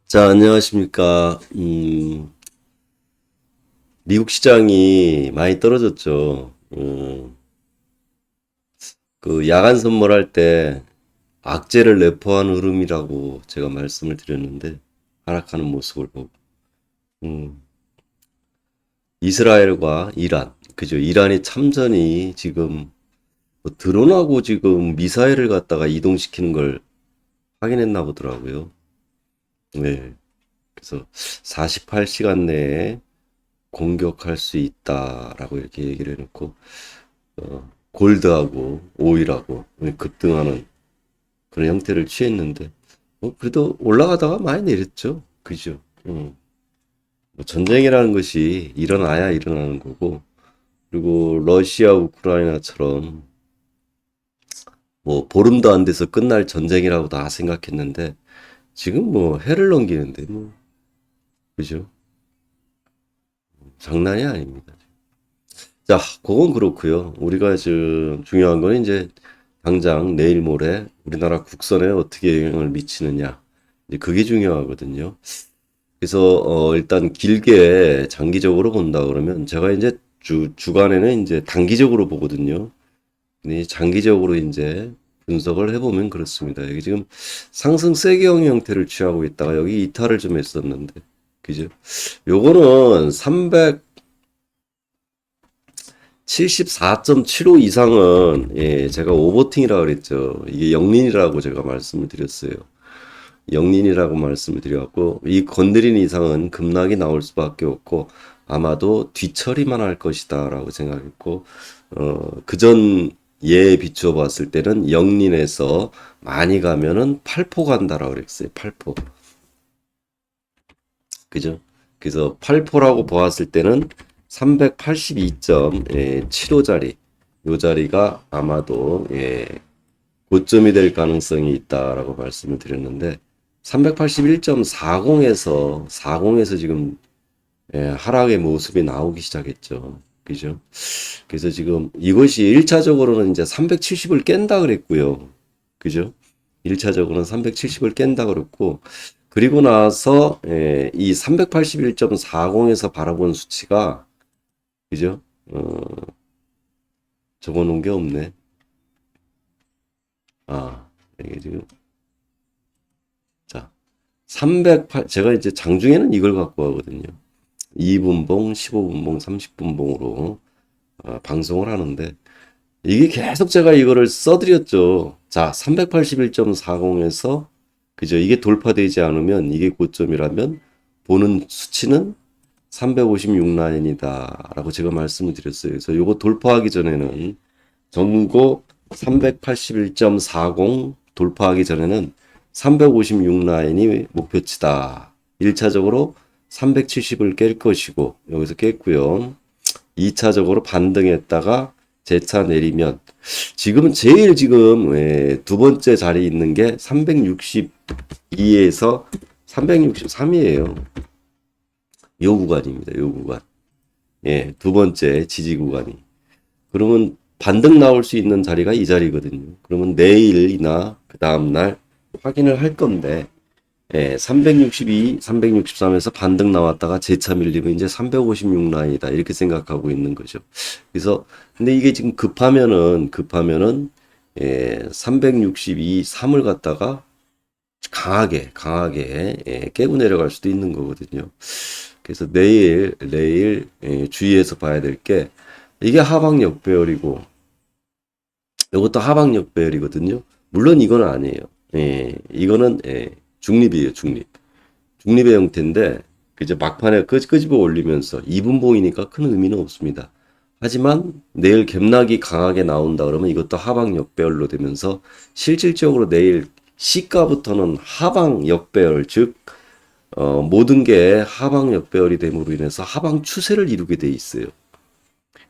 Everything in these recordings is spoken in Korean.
자, 안녕하십니까. 미국 시장이 많이 떨어졌죠. 그 야간 선물할 때 악재를 내포한 흐름이라고 제가 말씀을 드렸는데, 하락하는 모습을 보고, 음, 이스라엘과 이란, 그죠. 이란이 참전이 지금 뭐 드론하고 지금 미사일을 갖다가 이동시키는 걸 확인했나 보더라고요. 네. 그래서 48시간 내에 공격할 수 있다라고 이렇게 얘기를 해놓고, 골드하고 오일하고 급등하는 그런 형태를 취했는데, 그래도 올라가다가 많이 내렸죠. 그죠? 뭐 전쟁이라는 것이 일어나야 일어나는 거고, 그리고 러시아 우크라이나처럼 뭐 보름도 안 돼서 끝날 전쟁이라고 다 생각했는데, 지금 뭐 해를 넘기는데 뭐, 그죠? 장난이 아닙니다. 자, 그건 그렇고요. 우리가 지금 중요한 건 이제 당장 내일 모레 우리나라 국선에 어떻게 영향을 미치느냐. 이제 그게 중요하거든요. 그래서 일단 길게 장기적으로 본다 그러면 제가 이제 주간에는 이제 단기적으로 보거든요. 근데 장기적으로 이제 분석을 해보면 그렇습니다. 여기 지금 상승 세경 형태를 취하고 있다가 여기 이탈을 좀 했었는데, 그죠? 요거는 74.75 이상은, 예, 제가 오버팅이라고 그랬죠. 이게 영린이라고 제가 말씀을 드렸어요. 영린이라고 말씀을 드렸고, 이 건드린 이상은 급락이 나올 수밖에 없고, 아마도 뒤처리만 할 것이다 라고 생각했고, 그전 예에 비추어 봤을 때는 영린에서 많이 가면은 8포 간다라고 그랬어요. 8포. 그죠? 그래서 8포라고 보았을 때는 382.75자리, 요 자리가 아마도, 예, 고점이 될 가능성이 있다라고 말씀을 드렸는데, 381.40에서 40에서 지금, 예, 하락의 모습이 나오기 시작했죠. 그죠? 그래서 지금 이것이 1차적으로는 이제 370을 깬다 그랬고요. 그죠? 1차적으로는 370을 깬다 그랬고, 그리고 나서, 예, 이 381.40에서 바라본 수치가, 그죠? 적어 놓은 게 없네. 아, 이게 지금, 자, 308, 제가 이제 장중에는 이걸 갖고 가거든요. 2분봉, 15분봉, 30분봉으로 방송을 하는데, 이게 계속 제가 이거를 써드렸죠. 자, 381.40에서, 그죠? 이게 돌파되지 않으면, 이게 고점이라면, 보는 수치는 356 라인이다. 라고 제가 말씀을 드렸어요. 그래서 요거 돌파하기 전에는, 전고 381.40 돌파하기 전에는 356 라인이 목표치다. 1차적으로 370을 깰 것이고, 여기서 깼고요. 2차적으로 반등했다가 재차 내리면, 지금은 제일 지금, 예, 두 번째 자리에 있는 게 362에서 363이에요. 요 구간입니다. 요 구간. 예, 두 번째 지지 구간이. 그러면 반등 나올 수 있는 자리가 이 자리거든요. 그러면 내일이나 그 다음날 확인을 할 건데, 예, 362, 363에서 반등 나왔다가 재차 밀리면 이제 356 라인이다. 이렇게 생각하고 있는 거죠. 그래서, 근데 이게 지금 급하면은, 예, 362, 3을 갖다가 강하게, 예, 깨고 내려갈 수도 있는 거거든요. 그래서 내일, 예, 주의해서 봐야 될 게, 이게 하방 역배열이고, 이것도 하방 역배열이거든요. 물론 이건 아니에요. 예, 이거는, 예, 중립이에요, 중립. 중립의 형태인데, 이제 막판에 끄집어 올리면서 2분봉이니까 큰 의미는 없습니다. 하지만 내일 갭락이 강하게 나온다 그러면 이것도 하방 역배열로 되면서 실질적으로 내일 시가부터는 하방 역배열, 즉 모든 게 하방 역배열이 됨으로 인해서 하방 추세를 이루게 돼 있어요.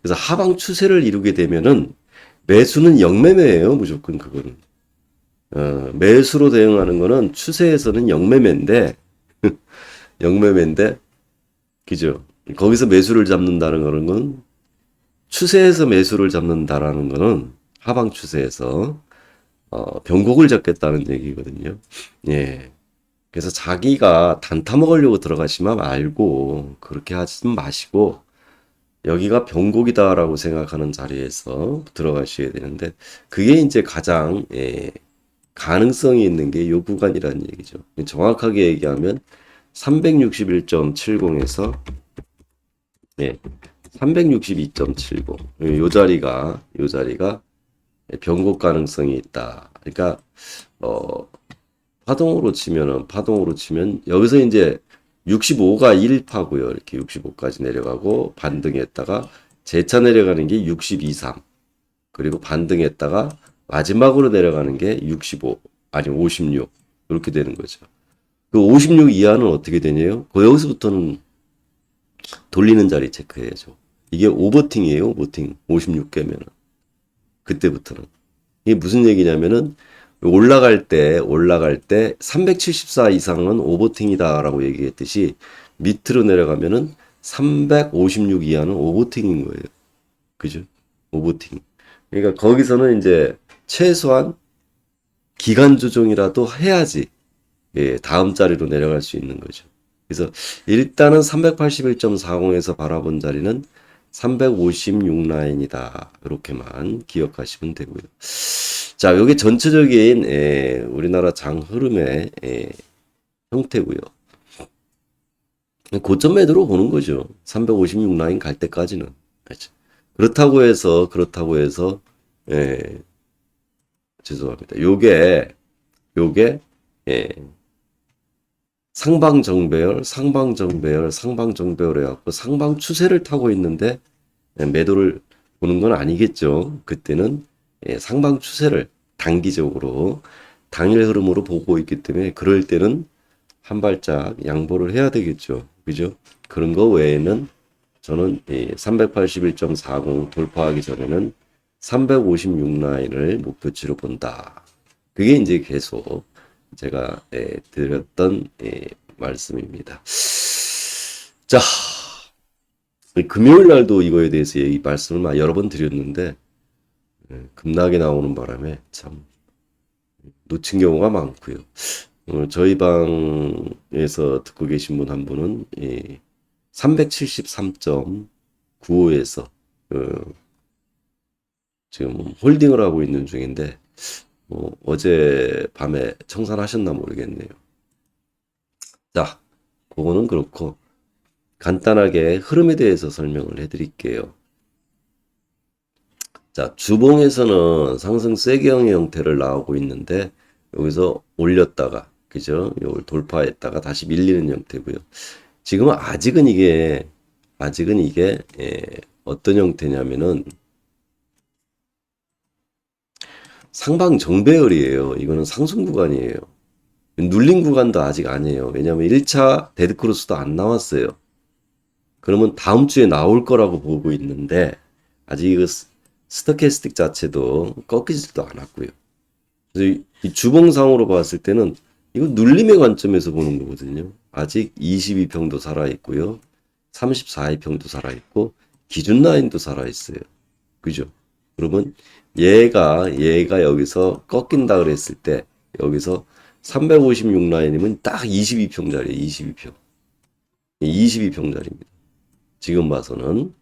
그래서 하방 추세를 이루게 되면은 매수는 영매매예요, 무조건 그거는. 매수로 대응하는 거는 추세에서는 영매매인데, 영매매인데, 그죠? 거기서 매수를 잡는다는 거는 건 추세에서 매수를 잡는다라는 거는 하방 추세에서 변곡을 잡겠다는 얘기거든요. 예. 그래서 자기가 단타 먹으려고 들어가시면 말고 그렇게 하지 마시고 여기가 변곡이다라고 생각하는 자리에서 들어가셔야 되는데 그게 이제 가장 가능성이 있는 게 요 구간이라는 얘기죠. 정확하게 얘기하면 361.70에서 362.70. 요 자리가 변곡 가능성이 있다. 그러니까 파동으로 치면 여기서 이제 65가 1파고요. 이렇게 65까지 내려가고 반등했다가 재차 내려가는 게 62, 3. 그리고 반등했다가 마지막으로 내려가는 게 65, 아니 56. 이렇게 되는 거죠. 그 56 이하는 어떻게 되냐요? 여기서부터는 돌리는 자리 체크해야죠. 이게 오버팅이에요, 오버팅. 56개면은. 그때부터는. 이게 무슨 얘기냐면은 올라갈 때 374 이상은 오버팅이다라고 얘기했듯이 밑으로 내려가면은 356 이하는 오버팅인 거예요. 그죠? 오버팅. 그러니까 거기서는 이제 최소한 기간 조정이라도 해야지 다음 자리로 내려갈 수 있는 거죠. 그래서 일단은 381.40에서 바라본 자리는 356 라인이다. 이렇게만 기억하시면 되고요. 자, 여기 전체적인 우리나라 장 흐름의 형태고요. 고점 매도로 보는 거죠. 356 라인 갈 때까지는. 그렇죠. 그렇다고 해서 죄송합니다. 요게 예, 상방정배열 해갖고 상방 추세를 타고 있는데 매도를 보는 건 아니겠죠. 그때는 상방 추세를 단기적으로 당일 흐름으로 보고 있기 때문에 그럴 때는 한 발짝 양보를 해야 되겠죠. 그죠? 그런 거 외에는 저는 381.40 돌파하기 전에는 356 라인을 목표치로 본다. 그게 이제 계속 제가 드렸던 말씀입니다. 자, 금요일 날도 이거에 대해서 말씀을 여러 번 드렸는데 급락이 나오는 바람에 참 놓친 경우가 많고요. 저희 방에서 듣고 계신 분 한 분은 373.95에서 지금 홀딩을 하고 있는 중인데 어제 밤에 청산하셨나 모르겠네요. 자, 그거는 그렇고 간단하게 흐름에 대해서 설명을 해드릴게요. 자, 주봉에서는 상승 쐐기형의 형태를 나오고 있는데 여기서 올렸다가 그죠? 이걸 돌파했다가 다시 밀리는 형태고요. 지금은 아직은 이게 어떤 형태냐면은 상방 정배열이에요. 이거는 상승 구간이에요. 눌린 구간도 아직 아니에요. 왜냐하면 1차 데드크로스도 안 나왔어요. 그러면 다음 주에 나올 거라고 보고 있는데 아직 이거 스토캐스틱 자체도 꺾이지도 않았고요. 그래서 이 주봉상으로 봤을 때는 이거 눌림의 관점에서 보는 거거든요. 아직 22평도 살아있고요. 34평도 살아있고 기준 라인도 살아있어요. 그죠? 그러면 얘가 여기서 꺾인다 그랬을 때 여기서 356 라인이면 딱 22평 자리에 22평. 22평 자리입니다. 지금 봐서는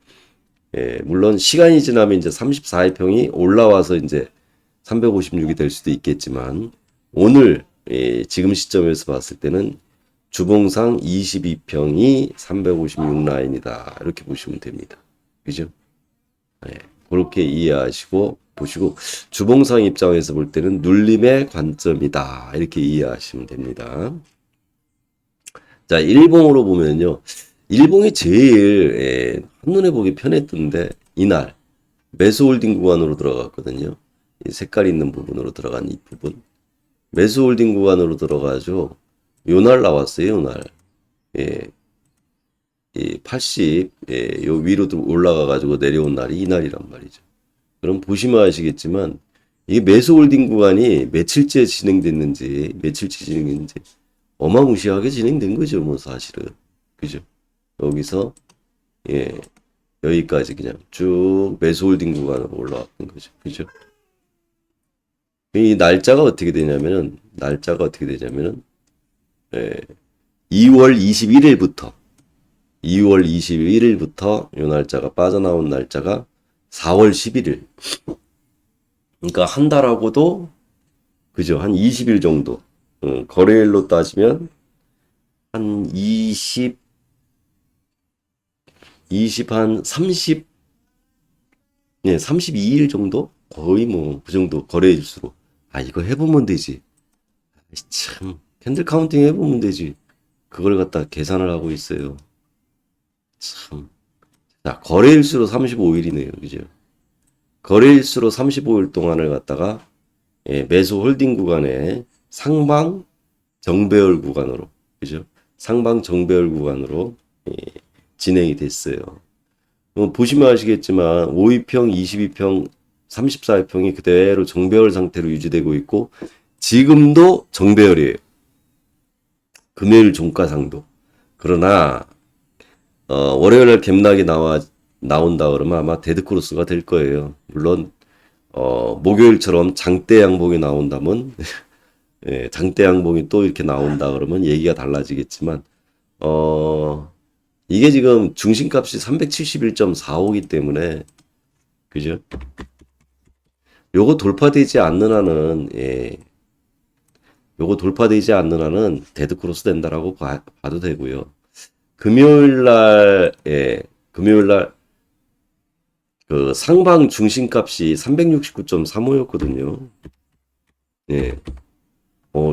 물론 시간이 지나면 이제 34평이 올라와서 이제 356이 될 수도 있겠지만 오늘 지금 시점에서 봤을 때는 주봉상 22평이 356 라인이다. 이렇게 보시면 됩니다. 그죠? 그렇게 이해하시고 보시고 주봉상 입장에서 볼 때는 눌림의 관점이다. 이렇게 이해하시면 됩니다. 자, 일봉으로 보면요. 일봉이 제일 한눈에 보기 편했던데 이날 매수홀딩 구간으로 들어갔거든요. 이 색깔 있는 부분으로 들어간 이 부분. 매수홀딩 구간으로 들어가죠. 요날 나왔어요. 요날. 이 80, 요 위로 올라가가지고 내려온 날이 이날이란 말이죠. 그럼 보시면 아시겠지만 이게 매수홀딩 구간이 며칠째 진행됐는지 어마무시하게 진행된 거죠. 뭐 사실은. 그죠? 여기서 여기까지 그냥 쭉 매수홀딩 구간으로 올라왔던 거죠. 그죠? 이 날짜가 어떻게 되냐면은 예, 2월 21일부터 2월 21일부터 요 날짜가 빠져나온 날짜가 4월 11일. 그러니까 한 달하고도 그죠? 한 20일 정도. 거래일로 따지면 한 30, 예, 32일 정도? 거의 뭐 그 정도 거래일수로. 아, 이거 해보면 되지. 참, 캔들 카운팅 해보면 되지. 그걸 갖다 계산을 하고 있어요. 참. 자, 거래일수로 35일이네요. 그죠? 거래일수로 35일 동안을 갖다가 예, 매수 홀딩 구간에 상방 정배열 구간으로 그죠? 상방 정배열 구간으로 예, 진행이 됐어요. 보시면 아시겠지만 5위평, 22평, 34위평이 그대로 정배열 상태로 유지되고 있고 지금도 정배열이에요. 금요일 종가상도. 그러나 월요일날 갭락이 나온다 그러면 아마 데드크로스가 될 거예요. 물론 목요일처럼 장대 양봉이 나온다면 예, 장대 양봉이 또 이렇게 나온다 그러면 얘기가 달라지겠지만 이게 지금 중심값이 371.45이기 때문에 그죠? 요거 돌파되지 않는 한은 예, 요거 돌파되지 않는 한은 데드크로스 된다라고 봐도 되고요. 금요일날 예, 금요일날 그 상방 중심값이 369.35였거든요. 예.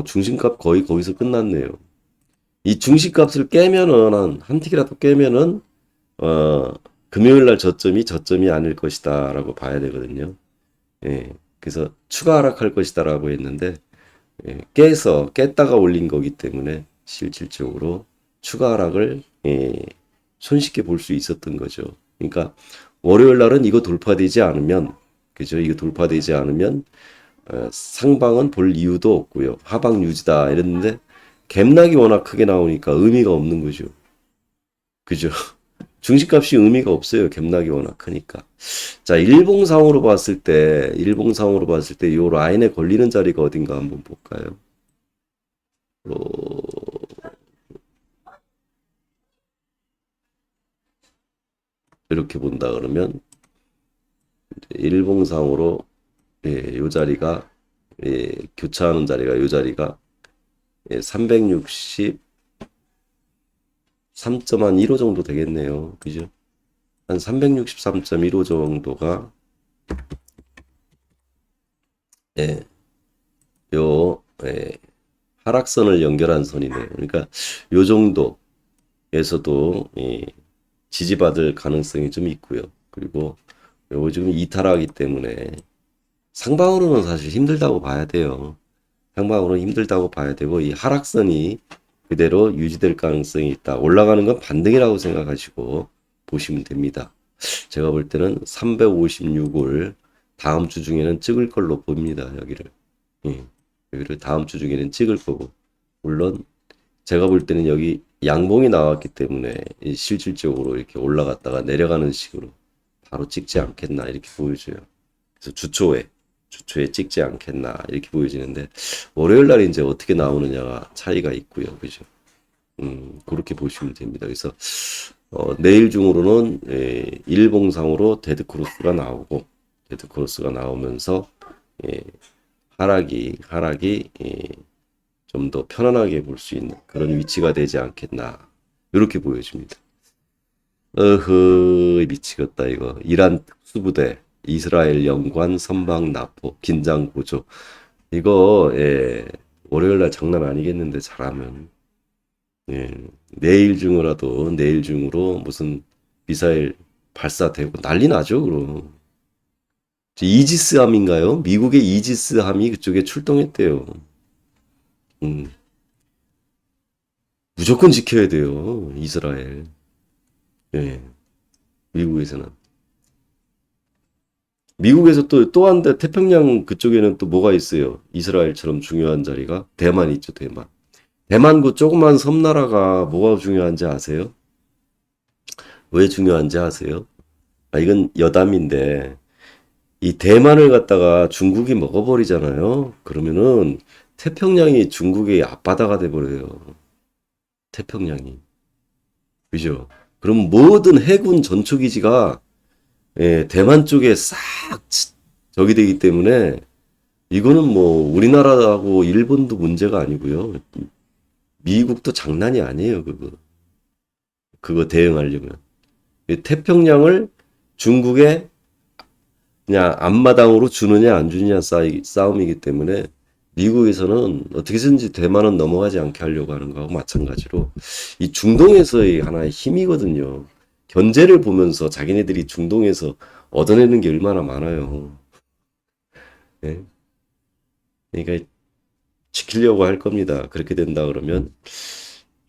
중심값 거의 거기서 끝났네요. 이 중심값을 깨면은, 한 틱이라도 깨면은, 금요일 날 저점이 아닐 것이다, 라고 봐야 되거든요. 예. 그래서 추가 하락할 것이다, 라고 했는데, 예. 깼다가 올린 거기 때문에, 실질적으로 추가 하락을, 예. 손쉽게 볼 수 있었던 거죠. 그러니까, 월요일 날은 이거 돌파되지 않으면, 그죠? 이거 돌파되지 않으면, 상방은 볼 이유도 없고요. 하방 유지다 이랬는데 갭락이 워낙 크게 나오니까 의미가 없는 거죠. 그죠? 중심값이 의미가 없어요. 갭락이 워낙 크니까. 자, 일봉상으로 봤을 때 요 라인에 걸리는 자리가 어딘가 한번 볼까요? 이렇게 본다 그러면 일봉상으로 예, 요 자리가 예, 교차하는 자리가 요 자리가 예, 363.15 정도 되겠네요. 그죠? 한 363.15 정도가 예, 예, 하락선을 연결한 선이네요. 그러니까 요 정도에서도 지지받을 가능성이 좀 있고요. 그리고 요거 지금 이탈하기 때문에 상방으로는 사실 힘들다고 봐야 돼요. 상방으로는 힘들다고 봐야 되고 이 하락선이 그대로 유지될 가능성이 있다. 올라가는 건 반등이라고 생각하시고 보시면 됩니다. 제가 볼 때는 356을 다음 주 중에는 찍을 걸로 봅니다. 여기를. 예. 여기를 다음 주 중에는 찍을 거고. 물론 제가 볼 때는 여기 양봉이 나왔기 때문에 실질적으로 이렇게 올라갔다가 내려가는 식으로 바로 찍지 않겠나 이렇게 보여줘요. 그래서 주초에 찍지 않겠나 이렇게 보여지는데 월요일 날 이제 어떻게 나오느냐가 차이가 있고요. 그죠? 그렇게 보시면 됩니다. 그래서 내일 중으로는 일봉상으로 데드크로스가 나오면서 예, 하락이 좀 더 편안하게 볼 수 있는 그런 위치가 되지 않겠나 이렇게 보여집니다. 미치겠다 이거. 이란 특수부대 이스라엘 영관 선박 납포 긴장 고조 이거 예, 월요일날 장난 아니겠는데 잘하면 예, 내일 중으로 무슨 미사일 발사되고 난리 나죠 그럼. 이지스함인가요? 미국의 이지스함이 그쪽에 출동했대요. 음, 무조건 지켜야 돼요 이스라엘. 예, 미국에서는. 미국에서 또 한 대 태평양 그쪽에는 또 뭐가 있어요? 이스라엘처럼 중요한 자리가 대만 있죠, 대만. 대만 그 조그만 섬나라가 뭐가 중요한지 아세요? 왜 중요한지 아세요? 아, 이건 여담인데 이 대만을 갖다가 중국이 먹어버리잖아요. 그러면은 태평양이 중국의 앞바다가 돼버려요. 태평양이. 그죠? 그럼 모든 해군 전초기지가 예, 대만 쪽에 싹 저기 되기 때문에 이거는 뭐 우리나라하고 일본도 문제가 아니고요. 미국도 장난이 아니에요, 그거. 그거 대응하려면. 태평양을 중국에 그냥 앞마당으로 주느냐 안 주느냐 싸움이기 때문에 미국에서는 어떻게든지 대만은 넘어가지 않게 하려고 하는 거하고 마찬가지로 이 중동에서의 하나의 힘이거든요. 견제를 보면서 자기네들이 중동에서 얻어내는 게 얼마나 많아요. 예? 그러니까 지키려고 할 겁니다. 그렇게 된다 그러면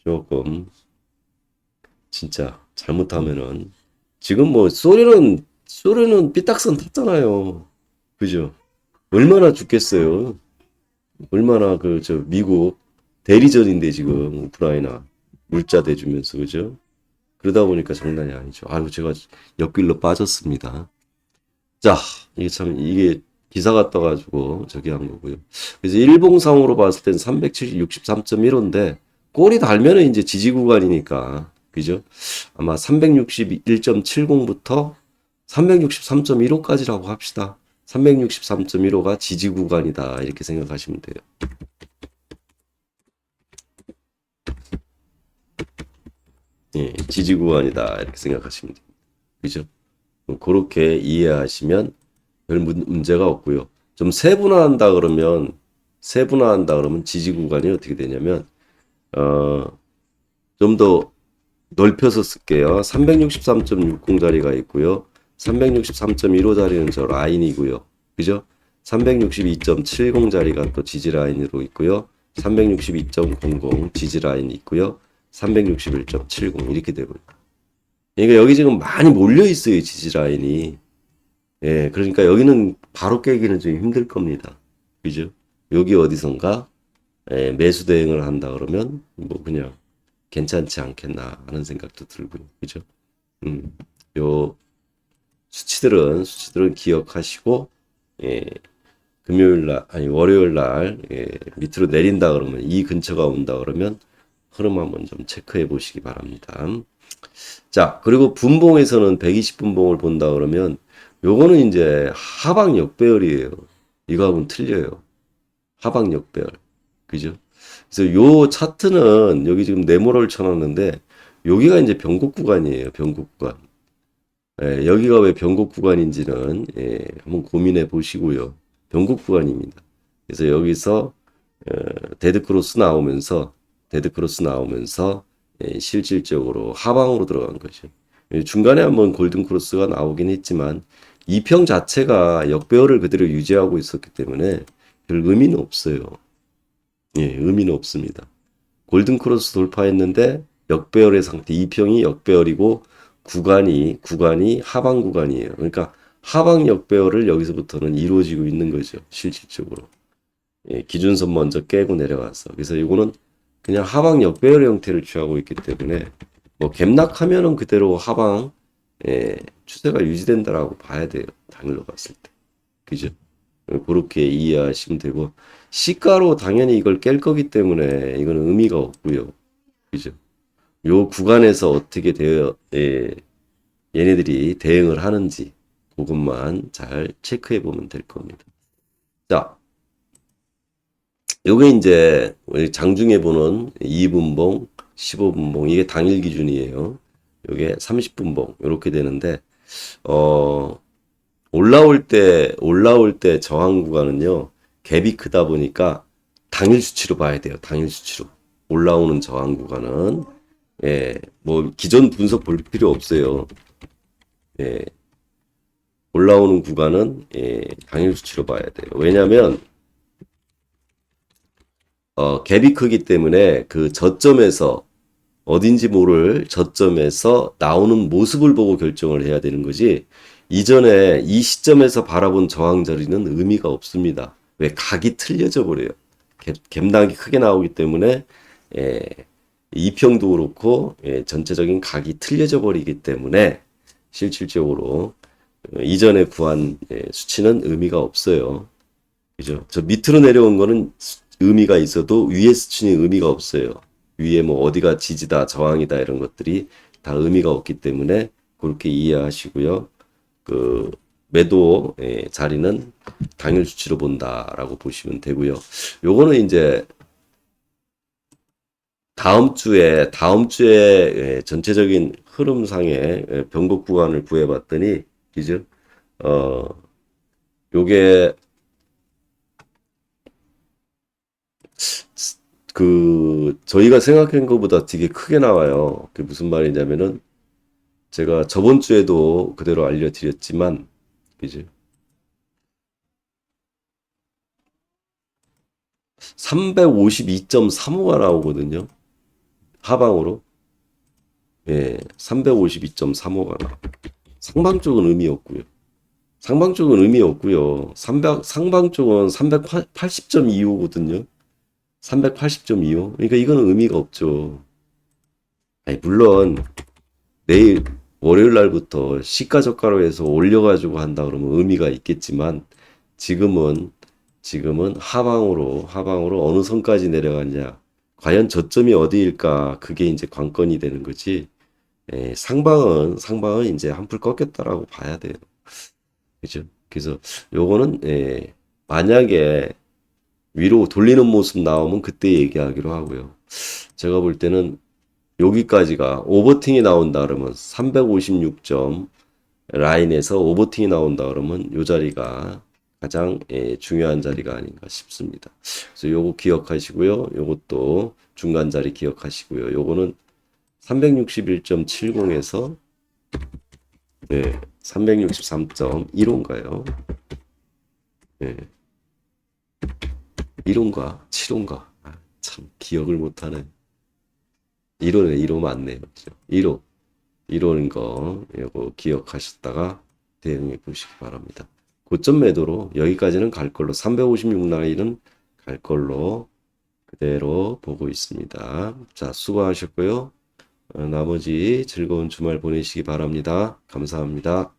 조금 진짜 잘못하면은 지금 뭐 소련은 삐딱선 탔잖아요. 그죠? 얼마나 죽겠어요. 얼마나 그 저 미국 대리전인데 지금 우크라이나 물자 대주면서 그죠? 그러다 보니까 장난이 아니죠. 아유 제가 옆길로 빠졌습니다. 자 이게 참 이게 기사가 떠가지고 저기 한 거고요. 그래서 일봉상으로 봤을 땐 363.15인데 꼬리 달면은 이제 지지 구간이니까 그죠? 아마 361.70부터 363.15까지라고 합시다. 363.15가 지지 구간이다 이렇게 생각하시면 돼요. 예, 지지 구간이다 이렇게 생각하시면 돼요. 그죠? 그렇게 이해하시면 별 문제가 없고요. 좀 세분화한다 그러면 지지 구간이 어떻게 되냐면 좀 더 넓혀서 쓸게요. 363.60 자리가 있고요. 363.15 자리는 저 라인이고요. 그죠? 362.70 자리가 또 지지 라인으로 있고요. 362.00 지지 라인이 있고요. 361.70 이렇게 되고요. 그러니까 여기 지금 많이 몰려 있어요, 지지 라인이. 예, 그러니까 여기는 바로 깨기는 좀 힘들 겁니다. 그죠? 여기 어디선가 예, 매수 대응을 한다 그러면 뭐 그냥 괜찮지 않겠나 하는 생각도 들고요. 그죠? 요 수치들은 기억하시고 예, 금요일 날 아니 월요일 날 예, 밑으로 내린다 그러면 이 근처가 온다 그러면 흐름 한번 좀 체크해 보시기 바랍니다. 자, 그리고 분봉에서는 120분봉을 본다 그러면 요거는 이제 하방 역배열이에요. 이거하고는 틀려요. 하방 역배열. 그죠? 그래서 요 차트는 여기 지금 네모를 쳐놨는데 여기가 이제 변곡 구간이에요. 변곡 구간. 예, 여기가 왜 변곡 구간인지는 예, 한번 고민해 보시고요. 변곡 구간입니다. 그래서 여기서 데드 크로스 나오면서 예, 실질적으로 하방으로 들어간 거죠. 예, 중간에 한번 골든 크로스가 나오긴 했지만 이평 자체가 역배열을 그대로 유지하고 있었기 때문에 별 의미는 없어요. 예, 의미는 없습니다. 골든 크로스 돌파했는데 역배열의 상태, 이평이 역배열이고 구간이 하방 구간이에요. 그러니까 하방 역배열을 여기서부터는 이루어지고 있는 거죠. 실질적으로. 예, 기준선 먼저 깨고 내려가서. 그래서 이거는 그냥 하방 역배열 형태를 취하고 있기 때문에 뭐 갭락하면은 그대로 하방 예, 추세가 유지된다라고 봐야 돼요. 당일로 봤을 때. 그죠? 그렇게 이해하시면 되고 시가로 당연히 이걸 깰 거기 때문에 이거는 의미가 없고요. 그죠? 요 구간에서 어떻게 되어 예, 얘네들이 대응을 하는지 그것만 잘 체크해 보면 될 겁니다. 자, 요게 이제 우리 장중에 보는 2분봉, 15분봉 이게 당일 기준이에요. 요게 30분봉 이렇게 되는데 올라올 때 저항 구간은요. 갭이 크다 보니까 당일 수치로 봐야 돼요. 당일 수치로. 올라오는 저항 구간은 예, 뭐 기존 분석 볼 필요 없어요. 예, 올라오는 구간은 예, 당일 수치로 봐야 돼요. 왜냐하면 갭이 크기 때문에 그 저점에서 어딘지 모를 저점에서 나오는 모습을 보고 결정을 해야 되는 거지. 이전에 이 시점에서 바라본 저항 자리는 의미가 없습니다. 왜 각이 틀려져 버려요. 갭락이 크게 나오기 때문에 예, 이평도 그렇고 예, 전체적인 각이 틀려져 버리기 때문에 실질적으로 이전에 구한 예, 수치는 의미가 없어요. 그죠? 저 밑으로 내려온 거는 의미가 있어도 위에 수치는 의미가 없어요. 위에 뭐 어디가 지지다, 저항이다 이런 것들이 다 의미가 없기 때문에 그렇게 이해하시고요. 그 매도 자리는 당일 수치로 본다라고 보시면 되고요. 요거는 이제 다음 주에 전체적인 흐름상의 변곡 구간을 구해봤더니 그죠? 어 요게 그 저희가 생각한 것보다 되게 크게 나와요. 그게 무슨 말이냐면은 제가 저번 주에도 그대로 알려드렸지만 그죠? 352.35가 나오거든요. 하방으로. 예, 352.35가 나. 상방 쪽은 의미 없고요. 상방 쪽은 의미 없고요. 상방 쪽은 380.25거든요. 380.25. 그러니까 이거는 의미가 없죠. 아니, 물론 내일 월요일 날부터 시가저가로 해서 올려가지고 한다 그러면 의미가 있겠지만 지금은 하방으로 어느 선까지 내려갔냐. 과연 저점이 어디일까? 그게 이제 관건이 되는 거지. 상방은 이제 한풀 꺾였다라고 봐야 돼요. 그죠? 그래서 요거는 만약에 위로 돌리는 모습 나오면 그때 얘기하기로 하고요. 제가 볼 때는 여기까지가 오버팅이 나온다 그러면 356점 라인에서 오버팅이 나온다 그러면 요 자리가 가장 중요한 자리가 아닌가 싶습니다. 그래서 요거 기억하시고요. 요것도 중간 자리 기억하시고요. 요거는 361.70에서 363.15인가요? 네, 1호인가? 7호인가? 아, 참 기억을 못하네. 1호네, 1호 맞네요. 1호. 1호인 거 이거 기억하셨다가 대응해 보시기 바랍니다. 고점 매도로 여기까지는 갈 걸로 356 라인은 갈 걸로 그대로 보고 있습니다. 자, 수고하셨고요. 나머지 즐거운 주말 보내시기 바랍니다. 감사합니다.